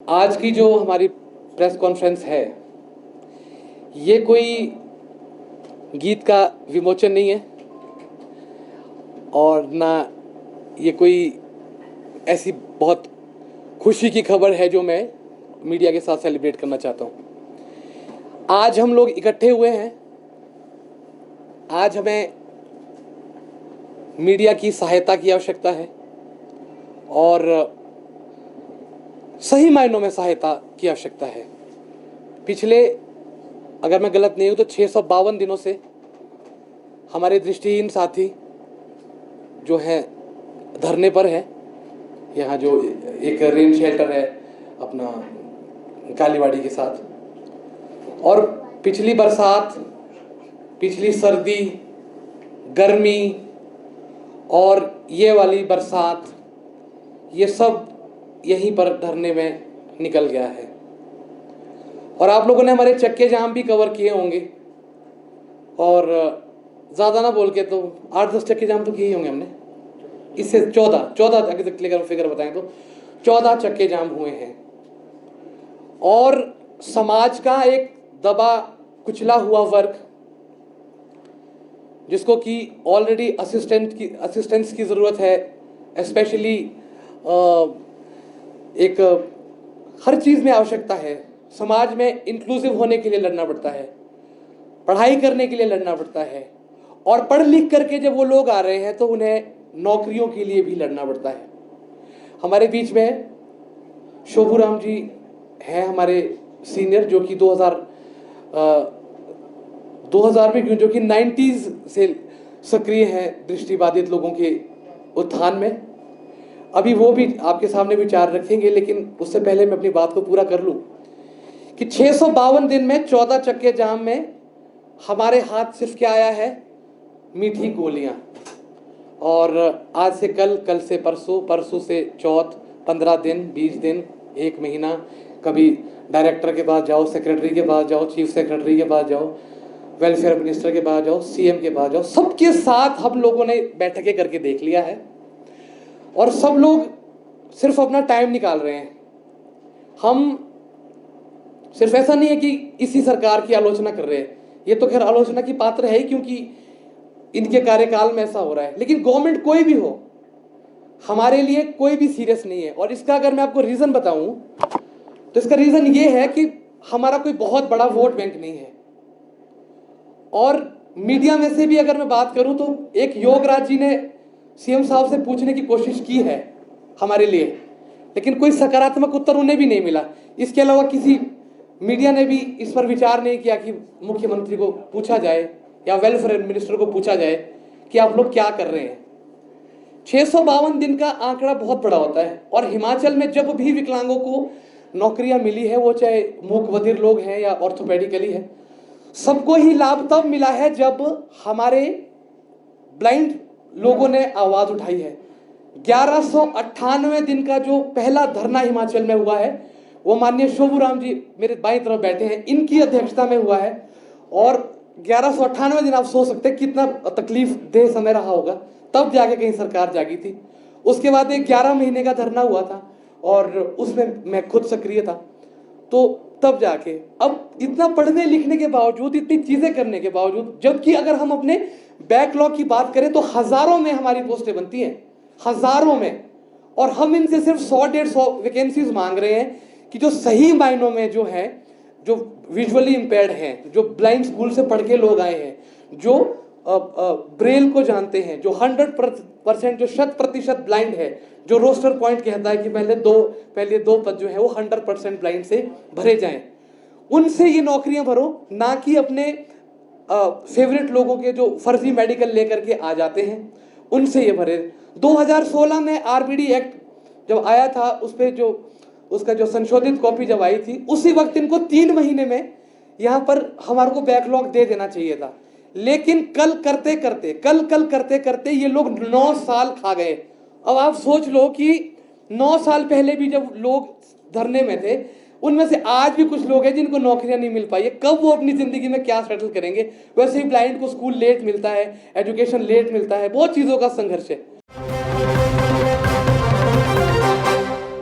आज की जो हमारी प्रेस कॉन्फ्रेंस है, ये कोई गीत का विमोचन नहीं है और ना ये कोई ऐसी बहुत खुशी की खबर है जो मैं मीडिया के साथ सेलिब्रेट करना चाहता हूँ। आज हम लोग इकट्ठे हुए हैं। आज हमें मीडिया की सहायता की आवश्यकता है और सही मायनों में सहायता की आवश्यकता है। पिछले, अगर मैं गलत नहीं हूँ तो 652 दिनों से हमारे दृष्टिहीन साथी जो हैं धरने पर हैं। यहाँ जो एक रेन शेल्टर है अपना कालीवाड़ी के साथ, और पिछली बरसात, पिछली सर्दी, गर्मी और ये वाली बरसात, ये सब यहीं पर धरने में निकल गया है। और आप लोगों ने हमारे चक्के जाम भी कवर किए होंगे और ज़्यादा ना बोल के तो 8-10 चक्के जाम तो किए ही होंगे हमने। इससे 14 अगर तक लेकर फिगर बताएं तो 14 चक्के जाम हुए हैं। और समाज का एक दबा कुचला हुआ वर्ग, जिसको कि ऑलरेडी असिस्टेंस की ज़रूरत है, स्पेशली एक हर चीज़ में आवश्यकता है। समाज में इंक्लूसिव होने के लिए लड़ना पड़ता है, पढ़ाई करने के लिए लड़ना पड़ता है, और पढ़ लिख करके जब वो लोग आ रहे हैं तो उन्हें नौकरियों के लिए भी लड़ना पड़ता है। हमारे बीच में शोभूराम जी हैं, हमारे सीनियर, जो कि 2000 में क्यों, जो कि 90s से सक्रिय हैं दृष्टिबाधित लोगों के उत्थान में। अभी वो भी आपके सामने विचार रखेंगे, लेकिन उससे पहले मैं अपनी बात को पूरा कर लूं कि 652 दिन में 14 चक्के जाम में हमारे हाथ सिर्फ क्या आया है? मीठी गोलियां। और आज से कल, कल से परसों, परसों से चौथ, 15 दिन, 20 दिन, 1 महीना, कभी डायरेक्टर के पास जाओ, सेक्रेटरी के पास जाओ, चीफ सेक्रेटरी के पास जाओ, वेलफेयर मिनिस्टर के पास जाओ, सीएम के पास जाओ, सबके साथ हम लोगों ने बैठकें करके देख लिया है। और सब लोग सिर्फ अपना टाइम निकाल रहे हैं। हम सिर्फ ऐसा नहीं है कि इसी सरकार की आलोचना कर रहे हैं, ये तो खैर आलोचना की पात्र है ही, क्योंकि इनके कार्यकाल में ऐसा हो रहा है। लेकिन गवर्नमेंट कोई भी हो, हमारे लिए कोई भी सीरियस नहीं है। और इसका अगर मैं आपको रीजन बताऊं तो इसका रीजन ये है कि हमारा कोई बहुत बड़ा वोट बैंक नहीं है। और मीडिया में से भी अगर मैं बात करूं तो एक योगराज जी ने सीएम साहब से पूछने की कोशिश की है हमारे लिए, लेकिन कोई सकारात्मक उत्तर उन्हें भी नहीं मिला। इसके अलावा किसी मीडिया ने भी इस पर विचार नहीं किया कि मुख्यमंत्री को पूछा जाए या वेलफेयर मिनिस्टर को पूछा जाए कि आप लोग क्या कर रहे हैं। 652 दिन का आंकड़ा बहुत बड़ा होता है। और हिमाचल में जब भी विकलांगों को नौकरियां मिली है, वो चाहे मूक बधिर लोग हैं या ऑर्थोपेडिकली है, सबको ही लाभ तब मिला है जब हमारे ब्लाइंड लोगों ने आवाज उठाई है। 1198 दिन का जो पहला धरना हिमाचल में हुआ है, वो माननीय शोभूराम जी मेरे बाईं तरफ बैठे हैं, इनकी अध्यक्षता में हुआ है। और 1198 दिन आप सोच सकते हैं कितना तकलीफ देह समय रहा होगा, तब जाके कहीं सरकार जागी थी। उसके बाद एक 11 महीने का धरना हुआ था और उसमें मैं खुद सक्रिय था। तो तब जाके, अब इतना पढ़ने लिखने के बावजूद, इतनी चीजें करने के बावजूद, जबकि अगर हम अपने बैकलॉग की बात करें तो हजारों में हमारी पोस्टें बनती हैं, हजारों में, और हम इनसे सिर्फ 100-150 वैकेंसीज मांग रहे हैं कि जो सही मायनों में जो है, जो विजुअली इंपेयर्ड हैं, जो ब्लाइंड स्कूल से पढ़ के लोग आए हैं, जो ब्रेल को जानते हैं, जो 100%, जो 100% ब्लाइंड है, जो रोस्टर पॉइंट कहता है कि पहले दो पद जो है वो 100% ब्लाइंड से भरे जाएं, उनसे ये नौकरियां भरो, ना कि अपने फेवरेट लोगों के जो फर्जी मेडिकल लेकर के आ जाते हैं उनसे ये भरे। 2016 में आरबीडी एक्ट जब आया था, उस पर जो उसका जो संशोधित कॉपी जब आई थी, उसी वक्त इनको 3 महीने में यहाँ पर हमारे को बैकलॉग दे देना चाहिए था। लेकिन कल करते करते ये लोग 9 साल खा गए। अब आप सोच लो कि 9 साल पहले भी जब लोग धरने में थे, उनमें से आज भी कुछ लोग हैं जिनको नौकरियां नहीं मिल पाई है। कब वो अपनी जिंदगी में क्या सेटल करेंगे? वैसे ही ब्लाइंड को स्कूल लेट मिलता है, एजुकेशन लेट मिलता है, बहुत चीज़ों का संघर्ष है।